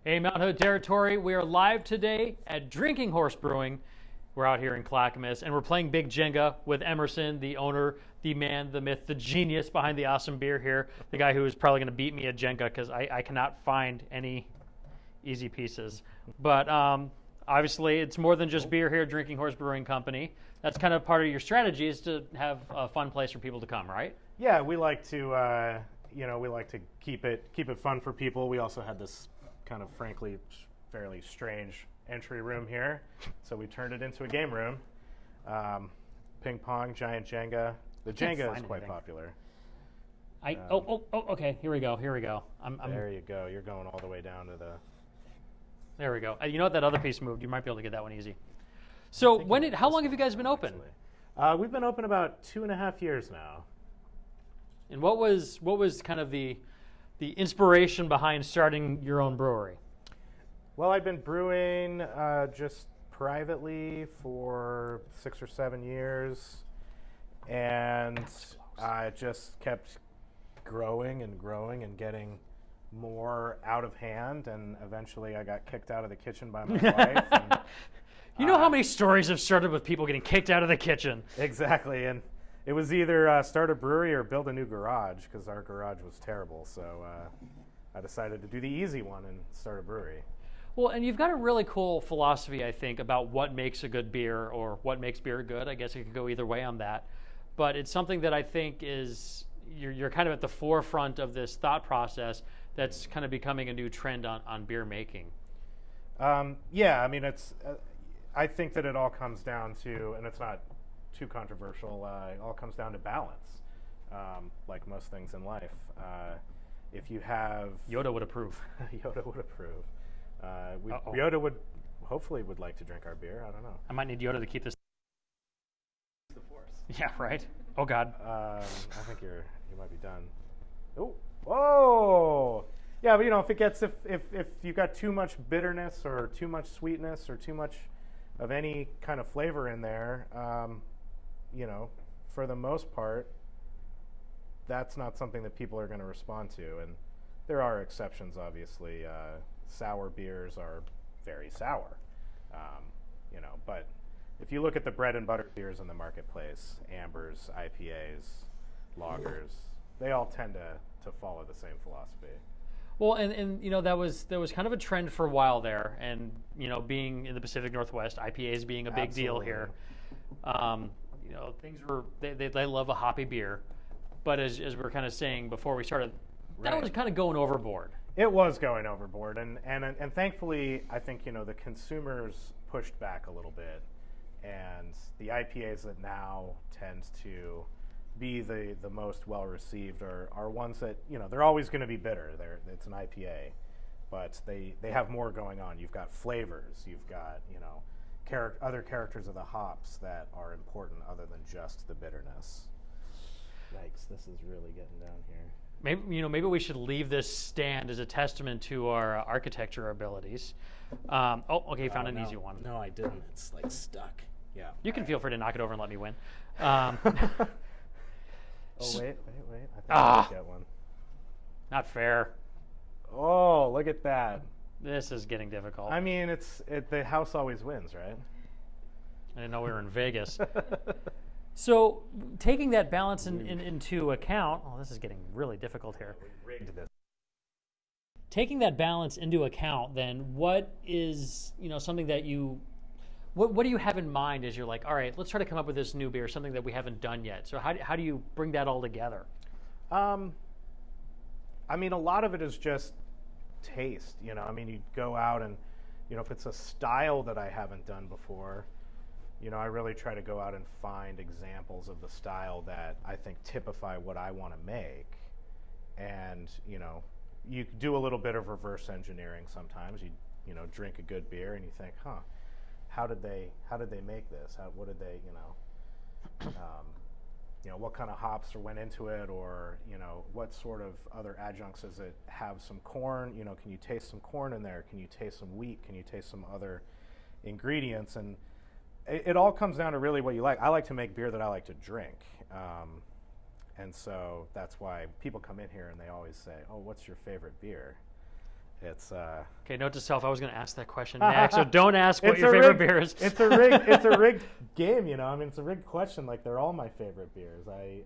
Hey, Mount Hood territory, we are live today at Drinking Horse Brewing. We're out here in Clackamas, and we're playing Big Jenga with Emerson, the owner, the man, the myth, the genius behind the awesome beer here, the guy who is probably going to beat me at Jenga because I cannot find any easy pieces. But obviously, it's more than just beer here at Drinking Horse Brewing Company. That's kind of part of your strategy, is to have a fun place for people to come, right? Yeah, we like to, we like to keep it fun for people. We also had this kind of, frankly, fairly strange entry room here, so we turned it into a game room. Ping pong, giant Jenga. The Jenga is quite popular. Okay. Here we go. There you go. You're going all the way down to the. There we go. You know what? That other piece moved. You might be able to get that one easy. So how long have you guys been open? We've been open about 2.5 years now. And what was kind of the inspiration behind starting your own brewery? Well, I've been brewing just privately for 6 or 7 years, and I just kept growing and getting more out of hand, and eventually I got kicked out of the kitchen by my wife. And, you know how many stories have started with people getting kicked out of the kitchen? Exactly, and it was either start a brewery or build a new garage, because our garage was terrible, so I decided to do the easy one and start a brewery. Well, and you've got a really cool philosophy, I think, about what makes a good beer or what makes beer good. I guess it could go either way on that. But it's something that I think is, you're kind of at the forefront of this thought process that's kind of becoming a new trend on beer making. Yeah, I mean, I think that it all comes down to, and it's not too controversial, it all comes down to balance, like most things in life. If you have... Yoda would approve. Yoda would approve. Yoda would like to drink our beer. I don't know. I might need Yoda to keep this. The force. Yeah, right. Oh God. I think you might be done. Oh, whoa. Yeah, but if you got too much bitterness or too much sweetness or too much of any kind of flavor in there, for the most part, that's not something that people are going to respond to. And there are exceptions, obviously. Sour beers are very sour, but if you look at the bread and butter beers in the marketplace, ambers, IPAs, lagers, they all tend to follow the same philosophy. Well, and there was kind of a trend for a while there, and being in the Pacific Northwest, IPAs being a big deal here. Things were they love a hoppy beer, but as we were kind of saying before we started, that was kind of going overboard. It was going overboard, and thankfully, I think the consumers pushed back a little bit, and the IPAs that now tend to be the most well received are ones that they're always going to be bitter. It's an IPA, but they have more going on. You've got flavors, you've got other characters of the hops that are important other than just the bitterness. Yikes! This is really getting down here. Maybe we should leave this stand as a testament to our architecture abilities. Okay, found an easy one. No, I didn't. It's like stuck. Yeah. You can feel free to knock it over and let me win. Oh wait! I think I might get one. Not fair. Oh, look at that! This is getting difficult. I mean, the house always wins, right? I didn't know we were in Vegas. So, taking that balance into account, this is getting really difficult here. We rigged this. Taking that balance into account, then, what is something that what do you have in mind as you're like, all right, let's try to come up with this new beer, something that we haven't done yet. So how do you bring that all together? I mean, a lot of it is just taste. You go out and if it's a style that I haven't done before. I really try to go out and find examples of the style that I think typify what I want to make. And, you do a little bit of reverse engineering sometimes. You drink a good beer and you think, how did they make this? What did they, what kind of hops went into it, or, what sort of other adjuncts does it have? Some corn, can you taste some corn in there? Can you taste some wheat? Can you taste some other ingredients? And it all comes down to really what you like. I like to make beer that I like to drink. And so that's why people come in here and they always say, oh, what's your favorite beer? It's Okay, note to self, I was going to ask that question next, so don't ask what your favorite beer is. It's a rigged. It's a rigged game, you know. I mean, it's a rigged question. Like they're all my favorite beers. I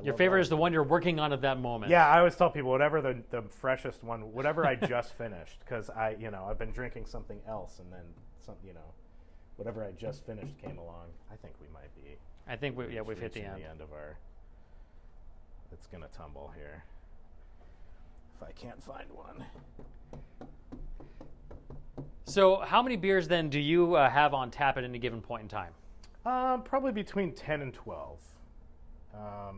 Your love favorite all is the one you're working on at that moment. Yeah, I always tell people whatever the freshest one, whatever I just finished, because I've been drinking something else, and then whatever I just finished came along. I think we might be. I think we've hit the reaching end. of our. It's gonna tumble here. If I can't find one. So how many beers then do you have on tap at any given point in time? Probably between 10 and 12. I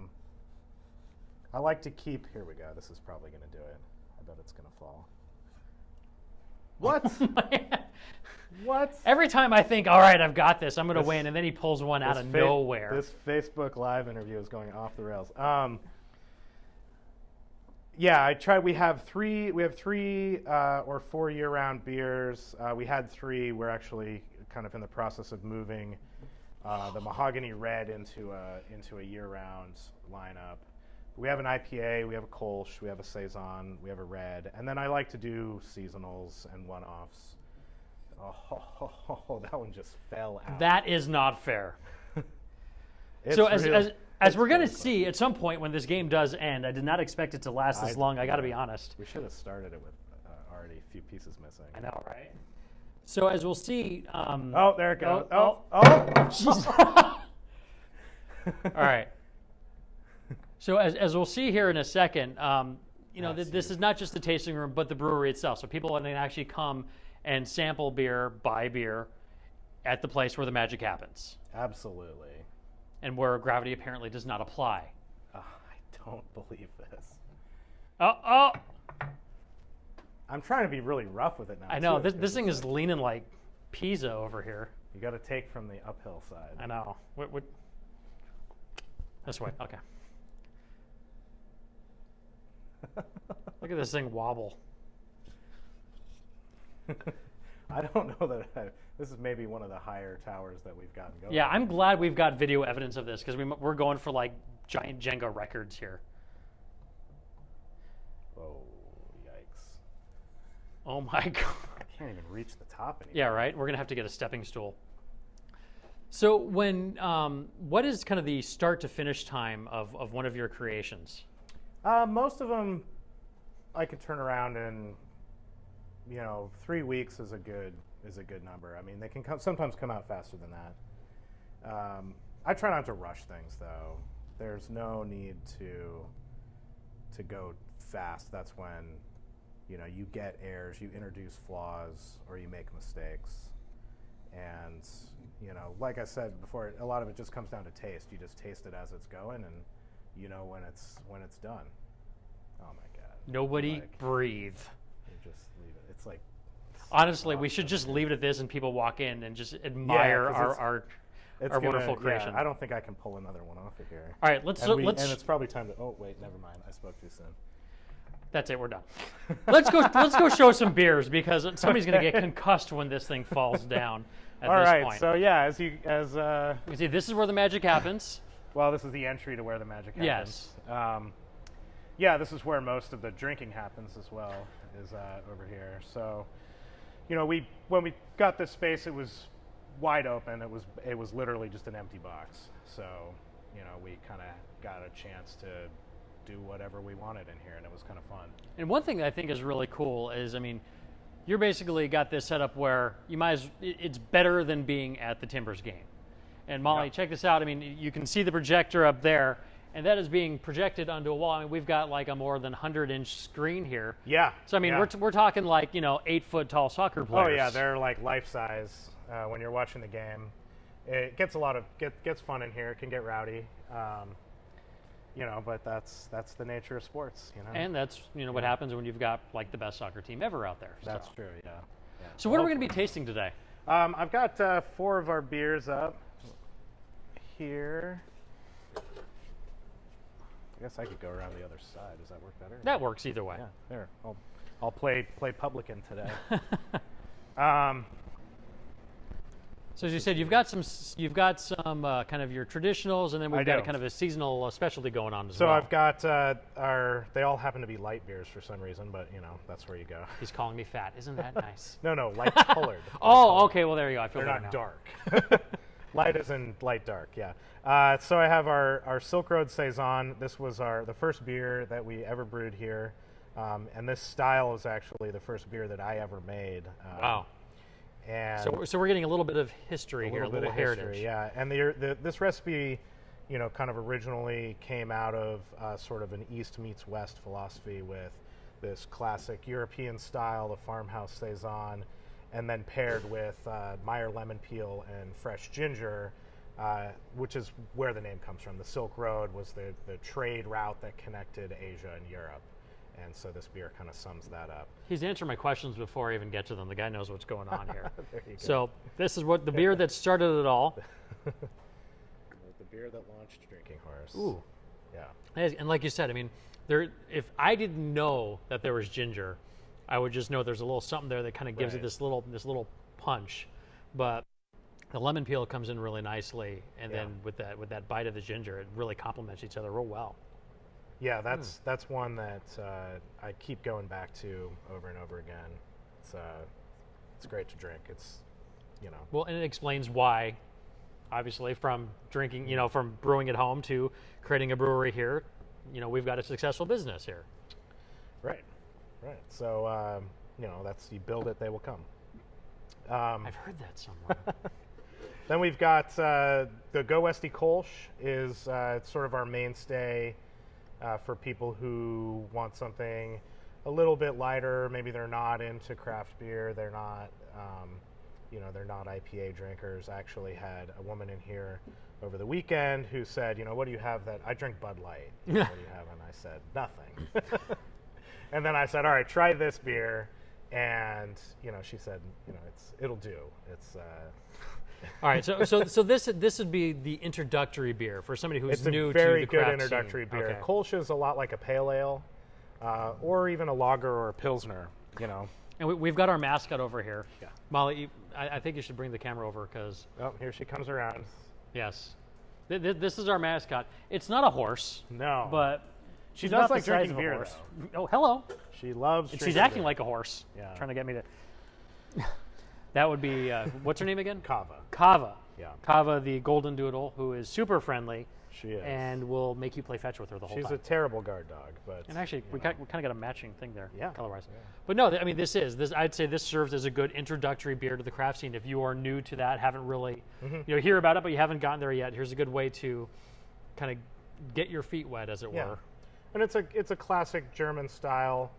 like to keep. Here we go. This is probably going to do it. I bet it's going to fall. What? What? Every time I think, all right, I've got this, I'm going to win, and then he pulls one out of nowhere. This Facebook Live interview is going off the rails. Yeah, I tried. We have three or 4 year-round beers. We had 3. We're actually kind of in the process of moving the Mahogany Red into a year-round lineup. We have an IPA, we have a Kolsch, we have a Saison, we have a Red, and then I like to do seasonals and one-offs. Oh, that one just fell out. That is not fair. So as we're going to see at some point when this game does end, I did not expect it to last this long. I got to be honest. We should have started it with already a few pieces missing. I know, right? So as we'll see. Oh, there it goes. Oh. All right. So as we'll see here in a second, this is not just the tasting room, but the brewery itself. So people can actually come and sample beer, buy beer at the place where the magic happens. Absolutely. And where gravity apparently does not apply. I don't believe this. Oh! I'm trying to be really rough with it now. I know. This thing is leaning like Pisa over here. You got to take from the uphill side. I know. This way. Okay. Look at this thing wobble. I don't know that this is maybe one of the higher towers that we've gotten going. Yeah, I'm glad we've got video evidence of this because we're going for like giant Jenga records here. Oh, yikes. Oh my God. I can't even reach the top anymore. Yeah, right? We're going to have to get a stepping stool. So what is kind of the start to finish time of one of your creations? Most of them I could turn around in 3 weeks is a good number. I mean, they can sometimes come out faster than that. I try not to rush things, though. There's no need to go fast. That's when you get errors, you introduce flaws, or you make mistakes. And like I said before, a lot of it just comes down to taste. You just taste it as it's going, and you know when it's done. Oh my God! Nobody breathe. You just leave it. It's like. Honestly, we should just leave it at this, and people walk in and just admire our wonderful creation. Yeah, I don't think I can pull another one off of here. All right, let's. And it's probably time to. Oh wait, never mind. I spoke too soon. That's it. We're done. Let's go show some beers because somebody's going to get concussed when this thing falls down. At All this right. point. So yeah, you can see, this is where the magic happens. Well, this is the entry to where the magic happens. Yes. Yeah, this is where most of the drinking happens as well. Is over here. So, when we got this space, it was wide open. It was literally just an empty box. So, we kind of got a chance to do whatever we wanted in here, and it was kind of fun. And one thing that I think is really cool is, you're basically got this set up where it's better than being at the Timbers game. And Molly, check this out. You can see the projector up there, and that is being projected onto a wall. We've got like a more than 100-inch screen here. Yeah. So we're talking like 8-foot tall soccer players. Oh yeah, they're like life size when you're watching the game. It gets gets fun in here. It can get rowdy. But that's the nature of sports. And that's what happens when you've got like the best soccer team ever out there. That's true. Yeah. So what are we going to be tasting today? I've got 4 of our beers up here. I guess I could go around the other side. Does that work better? That works either way. Yeah, there. I'll play publican today. So as you said, you've got some kind of your traditionals, and then we've I got do. kind of a seasonal specialty going on as So well. I've got they all happen to be light beers for some reason, but that's where you go. He's calling me fat. Isn't that nice? No, light colored. Oh, okay. Well, there you go. I feel They're better not now. dark. Light as in light dark, yeah. So I have our Silk Road Saison. This was the first beer that we ever brewed here. And this style is actually the first beer that I ever made. Wow. And So we're getting a little bit of history here, a little of heritage. history, yeah. And this recipe, kind of originally came out of sort of an East meets West philosophy with this classic European style of farmhouse Saison, and then paired with Meyer lemon peel and fresh ginger, which is where the name comes from. The Silk Road was the trade route that connected Asia and Europe. And so this beer kind of sums that up. He's answering my questions before I even get to them. The guy knows what's going on here. There you go. So this is what the beer that started it all. The beer that launched Drinking Horse. Ooh. Yeah. And like you said, I mean, if I didn't know that there was ginger, I would just know there's a little something there that kind of gives it Right. this little punch. But the lemon peel comes in really nicely, and then with that bite of the ginger, it really complements each other real well. Yeah, that's one that I keep going back to over and over again. It's great to drink. It's Well, and it explains why, obviously, from drinking, from brewing at home to creating a brewery here, we've got a successful business here. right. So that's you build it, they will come. I've heard that somewhere. Then we've got the Go Westy Kolsch is it's sort of our mainstay for people who want something a little bit lighter. Maybe they're not into craft beer. They're not, they're not IPA drinkers. I actually had a woman in here over the weekend who said, what do you have that I drink Bud Light? What do you have? And I said, nothing. And then I said, all right, try this beer. And she said, it'll do. It's All right, so this would be the introductory beer for somebody who's it's new a to very the good craft introductory scene. beer. Okay. Kolsch is a lot like a pale ale, or even a lager or a pilsner. And we've got our mascot over here. Yeah. Molly, I think you should bring the camera over because, Oh, here she comes around. yes, this is our mascot. It's not a horse, No, but she she's does about like the size drinking of a beer, horse. though. Oh, hello. She loves. And she's drinking acting beer. like a horse, Yeah. trying to get me to. That would be, what's her name again? Kava. Kava. Yeah. Kava, the golden doodle, who is super friendly She is. and will make you play fetch with her the whole She's time. a terrible guard dog, but And actually, we kind of got a matching thing there, Yeah. color-wise. Yeah. But no, I mean, I'd say this serves as a good introductory beer to the craft scene. If you are new to that, haven't really, hear about it, but you haven't gotten there yet, here's a good way to kind of get your feet wet, as it Yeah. were. And it's a classic German style,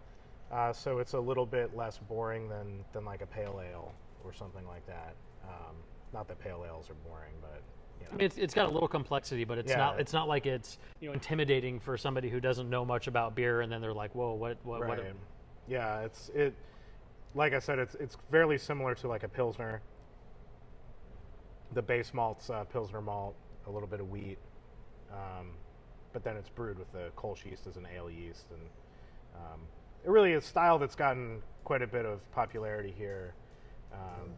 so it's a little bit less boring than like a pale ale or something like that. Not that pale ales are boring, but I mean, it's got a little complexity, but it's Yeah. not. It's not like it's intimidating for somebody who doesn't know much about beer, and then they're like, "Whoa, what?" right. Yeah, it's like I said, it's fairly similar to like a pilsner. The base malt's pilsner malt, a little bit of wheat, but then it's brewed with the Kolsch yeast as an ale yeast, and it really is a style that's gotten quite a bit of popularity here.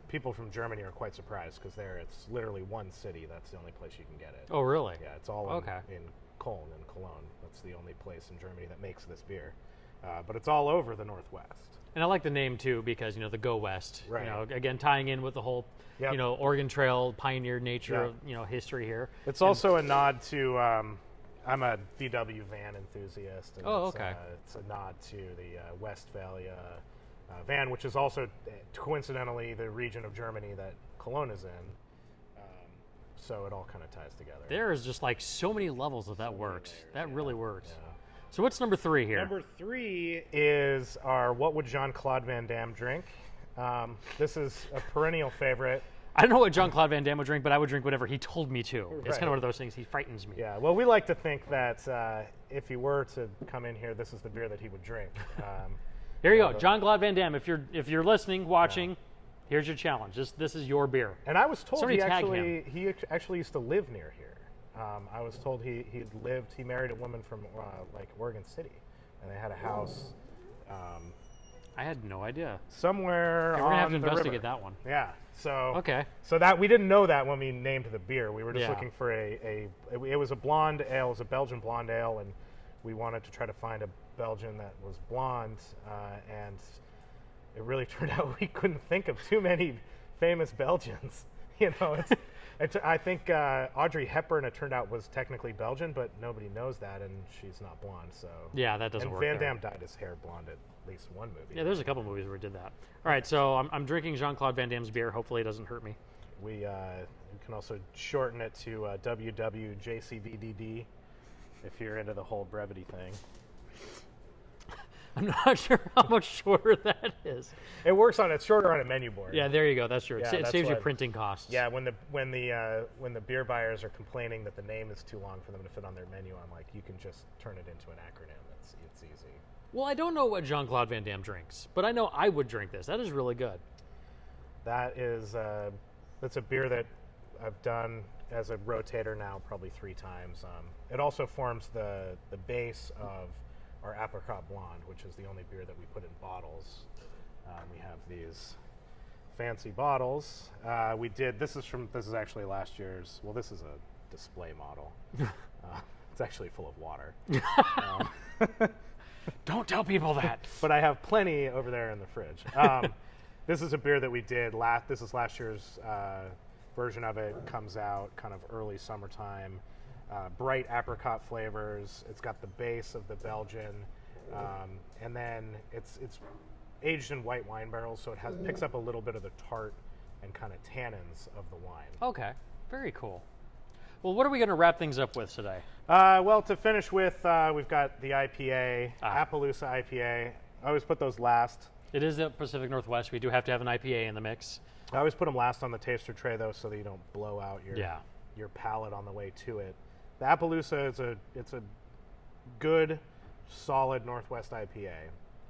People from Germany are quite surprised because it's literally one city. That's the only place you can get it. Oh, really? Yeah, it's all Okay. in Cologne, in Cologne. That's the only place in Germany that makes this beer. But it's all over the Northwest. And I like the name too because the Go West. Right. Again, tying in with the whole Yep. Oregon Trail pioneer nature Yeah. of history here. It's also a nod to. I'm a VW van enthusiast. And Oh, it's, okay. It's a nod to the Westphalia van, which is also coincidentally the region of Germany that Cologne is in. So it all kind of ties together. There is just like so many levels that works. layers, That yeah. really works. Yeah. So what's number 3 here? Number 3 is our What Would Jean-Claude Van Damme Drink? This is a perennial favorite. I don't know what Jean-Claude Van Damme would drink, but I would drink whatever he told me to. It's Right. kind of one of those things. He frightens me. Yeah, well, we like to think that if he were to come in here, this is the beer that he would drink. Here you Yeah, go, Jean-Claude Van Damme. If you're listening, watching, here's your challenge. This is your beer. And I was told Somebody he tag actually used to live near here. I was told he married a woman from like Oregon City, and they had a house. I had no idea. Somewhere Okay, we're gonna have to on the investigate river. that one. Yeah. So Okay. So that we didn't know that when we named the beer. We were just Yeah. looking for it was a blonde ale, it was a Belgian blonde ale, and we wanted to try to find a Belgian that was blonde, and it really turned out we couldn't think of too many famous Belgians. You know, I think Audrey Hepburn, it turned out, was technically Belgian, but nobody knows that, and she's not blonde. So Yeah, that doesn't and work. Van there. Damme dyed his hair blonde at least one movie. Yeah, there's a couple movies where we did that. All right, so I'm drinking Jean-Claude Van Damme's beer. Hopefully it doesn't hurt me. We can also shorten it to WWJCVDD if you're into the whole brevity thing. I'm not sure how much shorter that is. It's shorter on a menu board. Yeah, there you go. That's true. Yeah, It that's saves you what- printing costs. Yeah, when the beer buyers are complaining that the name is too long for them to fit on their menu, I'm like, you can just turn it into an acronym. It's easy. Well, I don't know what Jean-Claude Van Damme drinks, but I know I would drink this. That is really good. That is that's a beer that I've done as a rotator now probably 3 times. It also forms the base of our apricot blonde, which is the only beer that we put in bottles. We have these fancy bottles. This is actually last year's. Well, this is a display model. It's actually full of water. Don't tell people that. But I have plenty over there in the fridge. This is a beer that we did this is last year's version of it. Comes out kind of early summertime. Bright apricot flavors. It's got the base of the Belgian, and then it's aged in white wine barrels, so it picks up a little bit of the tart and kind of tannins of the wine. Okay, very cool. Well, what are we going to wrap things up with today? Well, to finish with, we've got the IPA, Appaloosa IPA. I always put those last. It is the Pacific Northwest. We do have to have an IPA in the mix. I always put them last on the taster tray, though, so that you don't blow out Yeah. your palate on the way to it. The Appaloosa it's a good, solid Northwest IPA.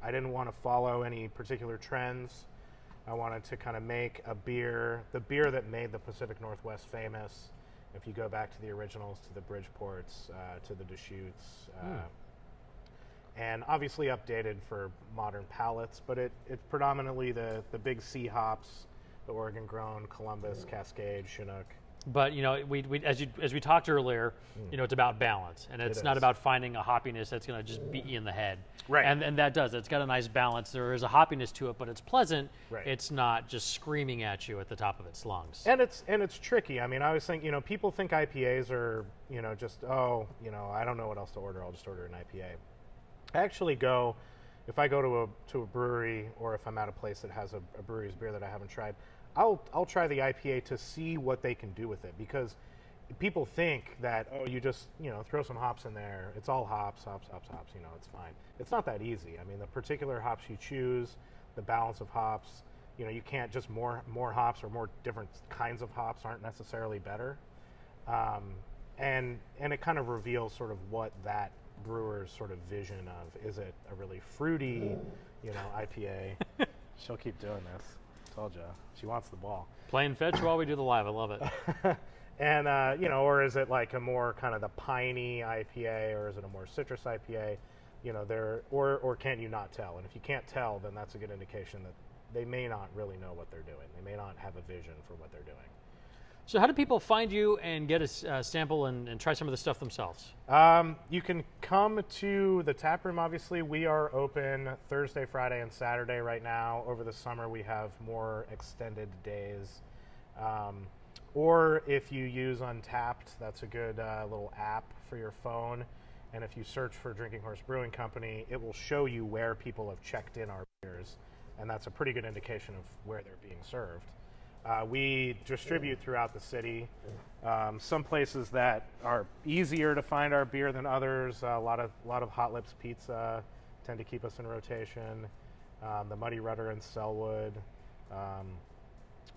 I didn't want to follow any particular trends. I wanted to kind of make the beer that made the Pacific Northwest famous. If you go back to the originals, to the Bridgeports, to the Deschutes, and obviously updated for modern palates, but it's predominantly the big C hops, the Oregon grown, Columbus, Cascade, Chinook. But you know, we as we talked earlier, you know, it's about balance, and it's not about finding a hoppiness that's going to just beat you in the head. Right. And that does. It's got a nice balance. There is a hoppiness to it, but it's pleasant. Right. It's not just screaming at you at the top of its lungs. And it's tricky. I mean, I was thinking, people think IPAs are, just I don't know what else to order. I'll just order an IPA. I actually go, if I go to a brewery, or if I'm at a place that has a brewery's beer that I haven't tried, I'll try the IPA to see what they can do with it, because people think that, you just throw some hops in there, it's all hops, it's fine. It's not that easy. I mean, the particular hops you choose, the balance of hops, you can't just more hops or more different kinds of hops aren't necessarily better, and it kind of reveals sort of what that brewer's sort of vision of, is it a really fruity IPA. She'll keep doing this. Told you. She wants the ball. Playing fetch while we do the live. I love it. And, or is it like a more kind of the piney IPA, or is it a more citrus IPA? Or can you not tell? And if you can't tell, then that's a good indication that they may not really know what they're doing. They may not have a vision for what they're doing. So how do people find you and get a sample and try some of the stuff themselves? You can come to the tap room. Obviously, we are open Thursday, Friday, and Saturday right now. Over the summer, we have more extended days. Or if you use Untapped, that's a good little app for your phone. And if you search for Drinking Horse Brewing Company, it will show you where people have checked in our beers. And that's a pretty good indication of where they're being served. We distribute throughout the city. Some places that are easier to find our beer than others. A lot of Hot Lips Pizza tend to keep us in rotation. The Muddy Rudder in Selwood.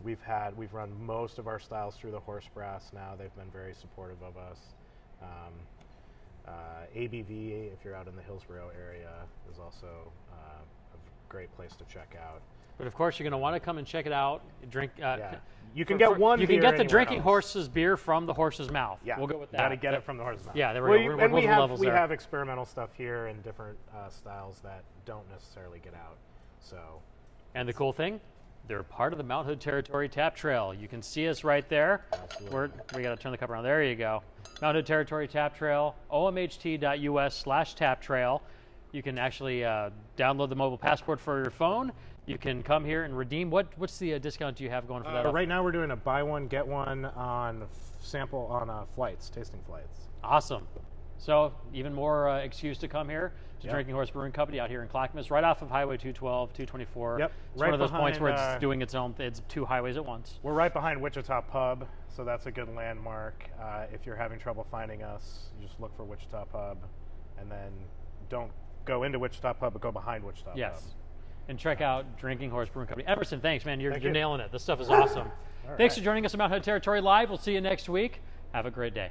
We've run most of our styles through the Horse Brass now. They've been very supportive of us. ABV, if you're out in the Hillsborough area, is also a great place to check out. But of course, you're going to want to come and check it out. Drink. You can get one. You can beer get the anywhere Drinking else. Horse's beer from the horse's mouth. Yeah, we'll go with that. Got to get it from the horse's mouth. Yeah, there we go. We're both levels we there. have experimental stuff here and different styles that don't necessarily get out. So, And the cool thing, they're part of the Mount Hood Territory Tap Trail. You can see us right there. We got to turn the cup around. There you go. Mount Hood Territory Tap Trail, omht.us/tap trail. You can actually download the mobile passport for your phone. You can come here and redeem. What's the discount you have going for that? right now we're doing a buy one get one on flights, tasting flights. Awesome. So even more excuse to come here to Drinking Horse Brewing Company out here in Clackamas, right off of Highway 212, 224. Yep. It's Right one of those points where behind, it's doing its own. It's two highways at once. We're right behind Wichita Pub, so that's a good landmark. If you're having trouble finding us, you just look for Wichita Pub, and then don't go into Wichita Pub, but go behind Wichita Pub. Yes. And check out Drinking Horse Brewing Company. Emerson, thanks, man. You're Thank you. nailing it. This stuff is awesome. All Thanks right. for joining us on Mount Hood Territory Live. We'll see you next week. Have a great day.